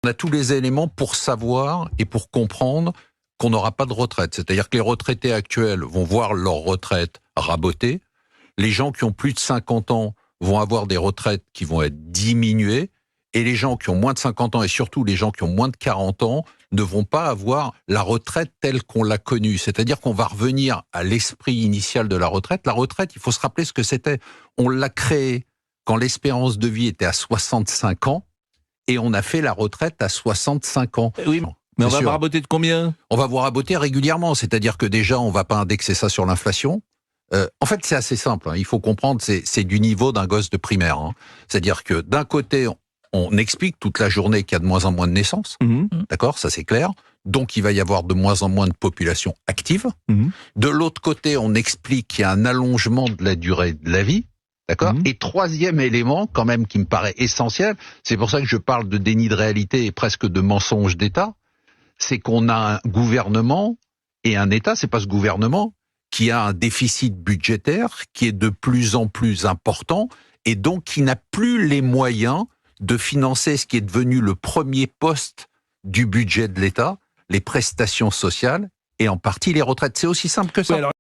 On a tous les éléments pour savoir et pour comprendre qu'on n'aura pas de retraite. C'est-à-dire que les retraités actuels vont voir leur retraite rabotée. Les gens qui ont plus de 50 ans vont avoir des retraites qui vont être diminuées. Et les gens qui ont moins de 50 ans et surtout les gens qui ont moins de 40 ans ne vont pas avoir la retraite telle qu'on l'a connue. C'est-à-dire qu'on va revenir à l'esprit initial de la retraite. La retraite, il faut se rappeler ce que c'était. On l'a créée quand l'espérance de vie était à 65 ans. Et on a fait la retraite à 65 ans. Oui, mais on va vous raboter de combien? On va vous raboter régulièrement, c'est-à-dire que déjà, on va pas indexer ça sur l'inflation. En fait, c'est assez simple, hein. Il faut comprendre, c'est du niveau d'un gosse de primaire. Hein. C'est-à-dire que d'un côté, on explique toute la journée qu'il y a de moins en moins de naissances, d'accord, ça c'est clair. Donc, il va y avoir de moins en moins de population active. De l'autre côté, on explique qu'il y a un allongement de la durée de la vie. D'accord. Et troisième élément, quand même, qui me paraît essentiel, c'est pour ça que je parle de déni de réalité et presque de mensonge d'État, c'est qu'on a un gouvernement et un État, c'est pas ce gouvernement, qui a un déficit budgétaire qui est de plus en plus important et donc qui n'a plus les moyens de financer ce qui est devenu le premier poste du budget de l'État, les prestations sociales et en partie les retraites. C'est aussi simple que ça. Oui, alors